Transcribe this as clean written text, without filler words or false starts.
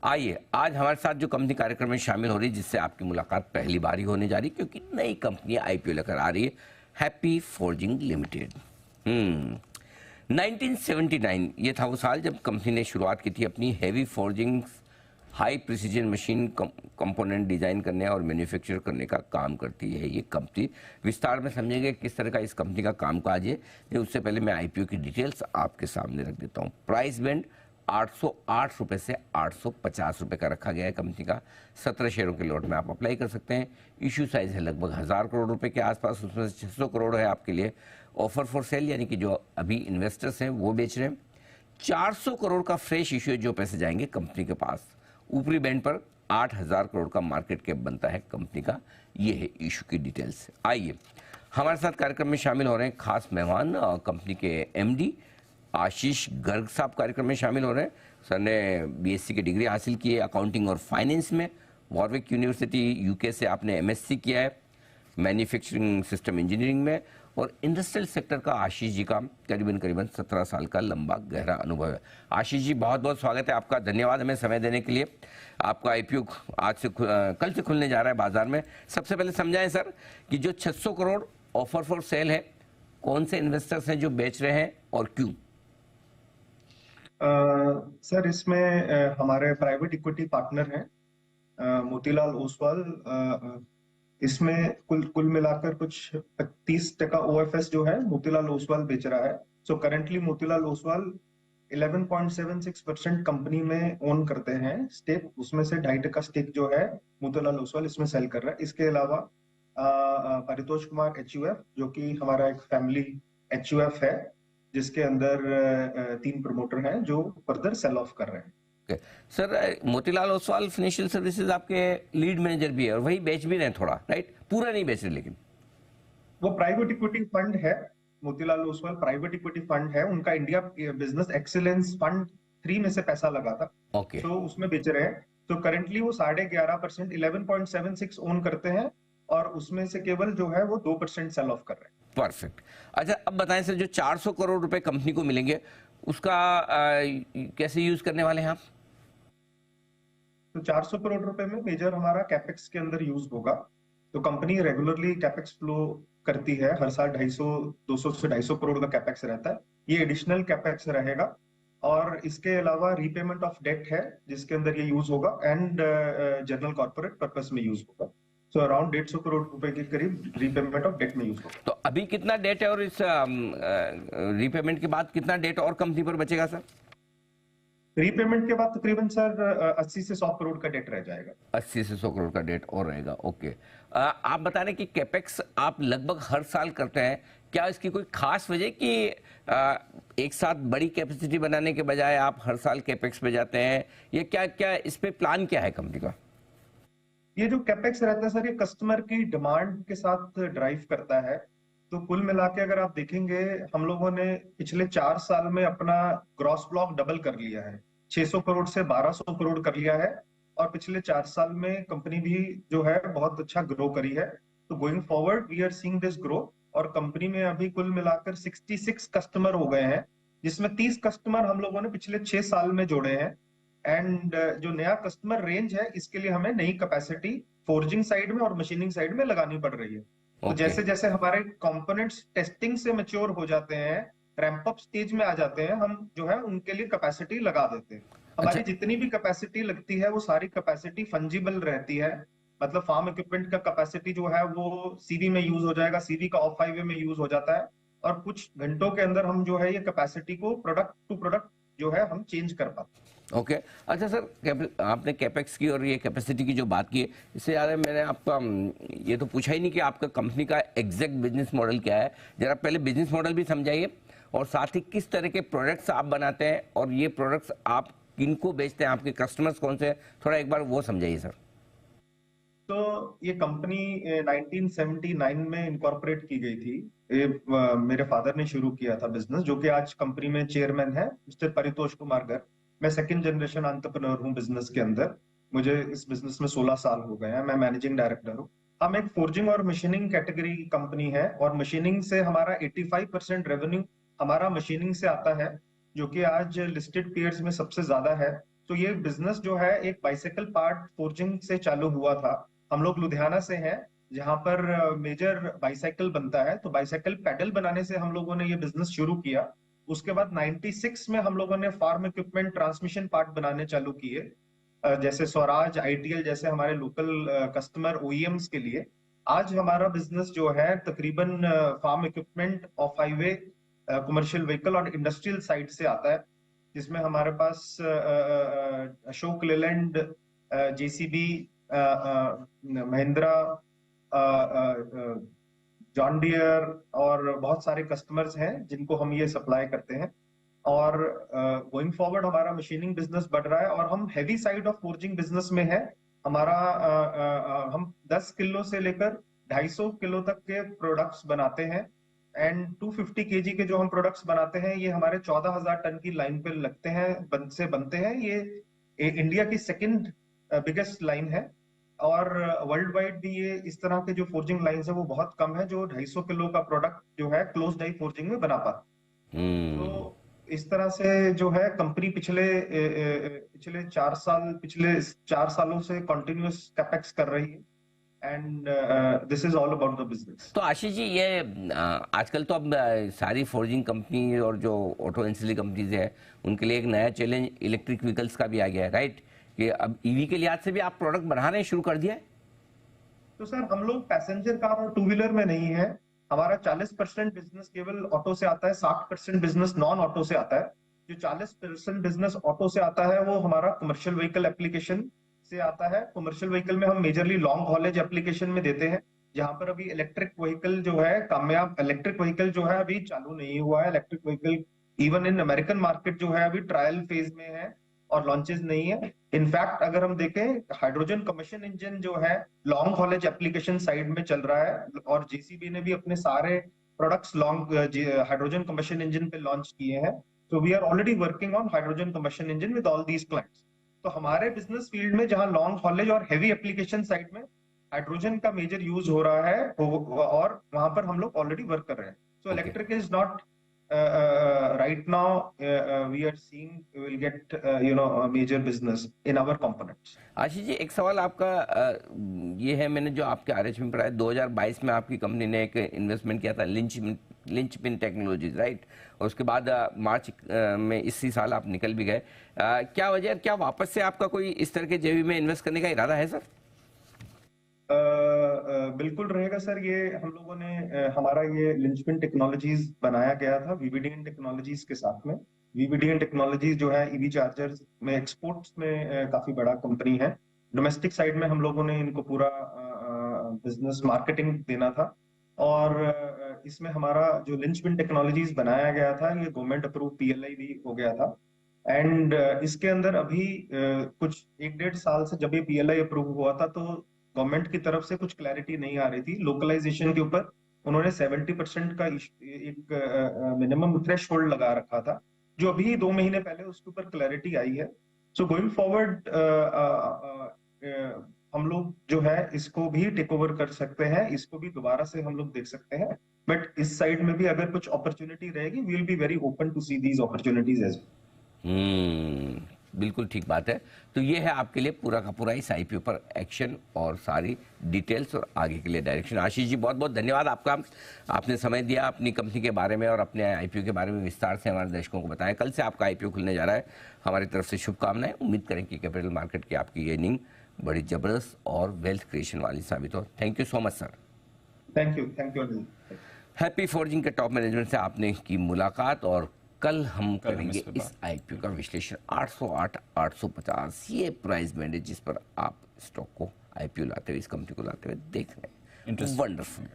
आइए, आज हमारे साथ जो कंपनी कार्यक्रम में शामिल हो रही है, जिससे आपकी मुलाकात पहली बार ही होने जा रही है, क्योंकि नई कंपनी आईपीओ लेकर आ रही है, हैप्पी फोर्जिंग लिमिटेड। 1979 ये था वो साल जब कंपनी ने शुरुआत की थी अपनी heavy forging high precision machine component design करने और मैन्युफैक्चर करने का काम करती है ये कंपनी। विस्तार में समझेंगे किस तरह का इस कंपनी का कामकाज है। उससे पहले मैं आईपीओ की डिटेल्स आपके सामने रख देता हूँ। प्राइस बैंड 808 रुपये से 850 रुपये का रखा गया है कंपनी का। 17 शेयरों के लॉट में आप अप्लाई कर सकते हैं। इशू साइज है लगभग 1000 करोड़ रुपए के आसपास, उसमें से 600 करोड़ है आपके लिए ऑफर फॉर सेल, यानी कि जो अभी इन्वेस्टर्स हैं वो बेच रहे हैं। 400 करोड़ का फ्रेश इशू है जो पैसे जाएंगे कंपनी के पास। ऊपरी बैंड पर 8000 करोड़ का मार्केट कैप बनता है कंपनी का। ये है इशू की डिटेल्स। आइए, हमारे साथ कार्यक्रम में शामिल हो रहे हैं खास मेहमान, कंपनी के एमडी आशीष गर्ग साहब कार्यक्रम में शामिल हो रहे हैं। सर ने बीएससी की डिग्री हासिल की है अकाउंटिंग और फाइनेंस में। वॉरविक यूनिवर्सिटी यूके से आपने एमएससी किया है मैन्युफैक्चरिंग सिस्टम इंजीनियरिंग में। और इंडस्ट्रियल सेक्टर का आशीष जी का करीबन 17 साल का लंबा गहरा अनुभव है। आशीष जी, बहुत बहुत स्वागत है आपका। धन्यवाद हमें समय देने के लिए। आपका आईपीओ आज से कल से खुलने जा रहा है बाजार में। सबसे पहले समझाएं सर कि जो 600 करोड़ ऑफर फॉर सेल है, कौन से इन्वेस्टर्स हैं जो बेच रहे हैं और क्यों? सर इसमें हमारे प्राइवेट इक्विटी पार्टनर हैं मोतीलाल ओसवाल। इसमें कुल मिलाकर कुछ 30% ओएफएस जो है मोतीलाल ओसवाल बेच रहा है। So currently Motilal Oswal 11.76% company में ओन करते हैं स्टेक। उसमें से 2.5% स्टेक जो है मोतीलाल ओसवाल इसमें सेल कर रहा है। इसके अलावा परितोष कुमार एचयूएफ, जो कि हमारा एक फैमिली एचयूएफ है, जिसके अंदर 3 प्रमोटर हैं जो फर्दर सेल ऑफ कर रहे हैं। Sir, Motilal Oswal financial services आपके लीड मैनेजर भी है और वही बेच भी रहे हैं थोड़ा, राइट? पूरा नहीं बेच रहे, लेकिन वो प्राइवेट इक्विटी फंड है। Motilal Oswal private equity fund है। उनका इंडिया बिजनेस एक्सीलेंस फंड 3 में से पैसा लगा था। ओके। तो उसमें बेच रहे हैं। तो करंटली वो 11.5% 11.76 ओन करते हैं और उसमें से केवल जो है वो 2% सेल ऑफ कर रहे हैं। परफेक्ट। अच्छा, अब बताएं सर, जो 400 करोड़ रुपए कंपनी को मिलेंगे उसका कैसे यूज करने वाले हैं आप? तो 400 करोड़ रुपए में मेजर हमारा कैपेक्स के अंदर यूज होगा। तो कंपनी रेगुलरली कैपेक्स फ्लो करती है। हर साल 200 से 250 करोड़ का कैपेक्स रहता है। ये एडिशनल कैपेक्स रहेगा। और इसके अलावा रीपेमेंट ऑफ डेट है जिसके अंदर ये यूज होगा एंड जनरल कॉर्पोरेट पर्पस में यूज होगा। सो अराउंड 150 करोड़ रुपए के करीब रीपेमेंट ऑफ डेट में यूज होगा। तो अभी कितना डेट है और इस रीपेमेंट के बाद कितना डेट और कंपनी पर बचेगा सर? रीपेमेंट के बाद तकरीबन सर 80 से 100 करोड़ का डेट रह जाएगा। 80 से 100 करोड़ का डेट और रहेगा। ओके। आप बता रहे कि कैपेक्स आप लगभग हर साल करते हैं। क्या इसकी कोई खास वजह कि एक साथ बड़ी कैपेसिटी बनाने के बजाय आप हर साल कैपेक्स पे जाते हैं? ये क्या इस पे प्लान क्या है कंपनी का? ये जो कैपेक्स रहता है सर, ये कस्टमर की डिमांड के साथ ड्राइव करता है। तो कुल मिला के अगर आप देखेंगे, हम लोगों ने पिछले 4 साल में अपना ग्रॉस ब्लॉक डबल कर लिया है। 600 करोड़ से 1200 करोड़ कर लिया है। और पिछले 4 साल में कंपनी भी जो है बहुत अच्छा ग्रो करी है। तो going forward we are seeing this grow. और कंपनी में अभी कुल मिलाकर 66 कस्टमर हो गए हैं, जिसमें 30 कस्टमर हम लोगों ने पिछले 6 साल में जोड़े हैं। एंड जो नया कस्टमर रेंज है, इसके लिए हमें नई कैपेसिटी फोर्जिंग साइड में और मशीनिंग साइड में लगानी पड़ रही है। तो जैसे जैसे हमारे कंपोनेंट्स टेस्टिंग से मैच्योर हो जाते हैं, रैंप अप स्टेज में आ जाते हैं, हम जो है उनके लिए कैपेसिटी लगा देते हैं। हमारी जितनी भी कैपेसिटी लगती है वो सारी कैपेसिटी फंजिबल रहती है। मतलब फार्म इक्विपमेंट का कैपेसिटी जो है वो सीवी में यूज हो जाएगा, सीवी का ऑफ हाईवे में यूज हो जाता है। और कुछ घंटों के अंदर हम जो है ये कैपेसिटी को प्रोडक्ट टू प्रोडक्ट जो है हम चेंज कर पाते हैं। ओके। अच्छा सर, आपने कैपेक्स की और ये कैपेसिटी की जो बात की है, इससे ज़्यादा मैंने आपका ये तो पूछा ही नहीं कि आपका कंपनी का एग्जैक्ट बिजनेस मॉडल क्या है। जरा पहले बिजनेस मॉडल भी समझाइए और साथ ही किस तरह के प्रोडक्ट्स आप बनाते हैं और ये प्रोडक्ट्स आप किनको बेचते हैं, आपके कस्टमर्स कौन से हैं, थोड़ा एक बार वो समझाइए सर। तो ये कंपनी 1979 में इनकॉर्पोरेट की गई थी। मेरे फादर ने शुरू किया था बिजनेस, जो कि आज कंपनी में चेयरमैन है मिस्टर परितोष कुमार गर्ग। मैं सेकंड जनरेशन एंटरप्रेन्योर हूँ बिजनेस के अंदर। मुझे इस बिजनेस में 16 साल हो गए हैं। मैं मैनेजिंग डायरेक्टर हूँ। हम एक फोर्जिंग और मशीनिंग कैटेगरी कंपनी है और मशीनिंग से हमारा 85% रेवेन्यू हमारा मशीनिंग से आता है, जो कि आज लिस्टेड पेयर्स में सबसे ज्यादा है। तो ये बिजनेस जो है एक बाइसाइकिल पार्ट फोर्जिंग से चालू हुआ था। हम लोग लुधियाना से हैं, जहां पर मेजर बाइसाइकिल बनता है। तो बाइसाइकिल पेडल बनाने से हम लोगों ने ये बिजनेस शुरू किया। उसके बाद 96 में हम लोगों ने फार्म इक्विपमेंट ट्रांसमिशन पार्ट बनाने चालू किए, जैसे स्वराज, आईटीएल जैसे हमारे लोकल कस्टमर ओईएम्स के लिए। आज हमारा बिजनेस जो है तकरीबन farm equipment, off highway, commercial vehicle और इंडस्ट्रियल साइड से आता है, जिसमें हमारे पास Ashok Leyland, JCB, Mahindra, John Deere और बहुत सारे कस्टमर्स हैं जिनको हम ये सप्लाई करते हैं। और गोइंग फॉरवर्ड हमारा मशीनिंग बिजनेस बढ़ रहा है और हम heavy side of forging business में है। हमारा हम 10 किलो से लेकर 250 किलो तक के प्रोडक्ट्स बनाते हैं। एंड 250 केजी के जो हम प्रोडक्ट्स बनाते हैं ये हमारे 14,000 टन की लाइन पे लगते हैं, बनते हैं। ये इंडिया की सेकंड बिगेस्ट लाइन है और वर्ल्ड वाइड भी ये इस तरह के जो फोर्जिंग लाइंस है वो बहुत कम है जो 250 किलो का प्रोडक्ट जो है क्लोज डाई फोर्जिंग में बना पाते। तो इस तरह से जो है कंपनी पिछले 4 सालों से कंटिन्यूअस कैपेक्स कर रही है। And this is all about the business. तो आशीष जी, ये आजकल तो अब सारी फोर्जिंग कंपनी और जो ऑटो एंसिलरी कंपनीज है उनके लिए एक नया चैलेंज इलेक्ट्रिक व्हीकल्स का भी आ गया है, राइट? कि अब ईवी के लिहाज से भी आप प्रोडक्ट बनाने शुरू कर दिया है? तो सर हम लोग पैसेंजर कार और टू व्हीलर में नहीं है। हमारा 40% बिजनेस केवल ऑटो से आता है, 60% बिजनेस नॉन ऑटो से आता है। जो 40% बिजनेस ऑटो से आता है वो हमारा कमर्शियल व्हीकल एप्लीकेशन से आता है। कमर्शियल व्हीकल में हम मेजरली लॉन्ग हॉलेज एप्लीकेशन में देते हैं, जहां पर अभी इलेक्ट्रिक व्हीकल जो है कामयाब, इलेक्ट्रिक व्हीकल जो है अभी चालू नहीं हुआ है। Electric vehicle even in American market जो है अभी ट्रायल फेज में है और लॉन्चेस नहीं है। इनफैक्ट अगर हम देखें, हाइड्रोजन कम्बशन इंजन जो है लॉन्ग हॉलेज एप्लीकेशन साइड में चल रहा है और जेसीबी ने भी अपने सारे products long hydrogen combustion engine पे लॉन्च किए हैं। तो we are already working on hydrogen combustion engine with all these clients. तो हमारे बिजनेस फील्ड में जहां लॉन्ग हॉलेज और हेवी एप्लीकेशन साइड में हाइड्रोजन का मेजर यूज हो रहा है और वहां पर हम लोग ऑलरेडी वर्क कर रहे हैं। So electric is not right now we are seeing we will get a major business in our components. Ashish ji, एक सवाल आपका ये है, मैंने जो आपके आरएच में पढ़ा है 2022 में आपकी कंपनी ने एक इन्वेस्टमेंट किया था लिंच पिन टेक्नोलॉजीज, राइट? और उसके बाद मार्च में इसी साल आप निकल भी गए। क्या वजह, क्या वापस से आपका कोई इस तरह के जेवी में इन्वेस्ट करने का इरादा है सर? बिल्कुल रहेगा सर। ये हम लोगों ने हमारा ये लिंचपिन टेक्नोलॉजीज बनाया गया था वीवीडीएन टेक्नोलॉजीज के साथ में। वीवीडीएन टेक्नोलॉजीज जो है ईवी चार्जर्स में एक्सपोर्ट्स में काफी बड़ा कंपनी है। डोमेस्टिक साइड में हम लोगों ने इनको पूरा बिजनेस मार्केटिंग देना था और इसमें हमारा जो लिंचपिन टेक्नोलॉजीज बनाया गया था ये गवर्नमेंट अप्रूव पीएलआई भी हो गया था। एंड इसके अंदर अभी कुछ 1-1.5 साल से जब ये पीएलआई अप्रूव हुआ था तो गवर्नमेंट की तरफ से कुछ क्लैरिटी नहीं आ रही थी लोकलाइजेशन के ऊपर। उन्होंने 70% का एक मिनिमम थ्रेशहोल्ड लगा रखा था, जो अभी 2 महीने पहले उसके ऊपर क्लैरिटी आई है। सो गोइंग फॉरवर्ड हम लोग जो है इसको भी टेक ओवर कर सकते हैं, इसको भी दोबारा से हम लोग देख सकते हैं। बट इस साइड में भी अगर कुछ अपॉर्चुनिटी रहेगी we will be very open to see these opportunities as well. बिल्कुल ठीक बात है। तो ये है आपके लिए पूरा का पूरा इस आईपीओ पर एक्शन और सारी डिटेल्स और आगे के लिए डायरेक्शन। आशीष जी, बहुत बहुत धन्यवाद आपका, आपने समय दिया, अपनी कंपनी के बारे में और अपने आईपीओ के बारे में विस्तार से हमारे दर्शकों को बताया। कल से आपका आईपीओ खुलने जा रहा है, हमारी तरफ से शुभकामनाएं। उम्मीद करें कि कैपिटल मार्केट की आपकी ये इनिंग बड़ी जबरदस्त और वेल्थ क्रिएशन वाली साबित हो। Thank you so much sir. Thank you. Happy forging के टॉप मैनेजमेंट से आपने की मुलाकात और कल हम करेंगे इस आईपीओ का विश्लेषण। 808, 850 ये प्राइस बैंड है जिस पर आप स्टॉक को आईपीओ लाते हुए, इस कंपनी को लाते हुए देख रहे हैं। वंडरफुल।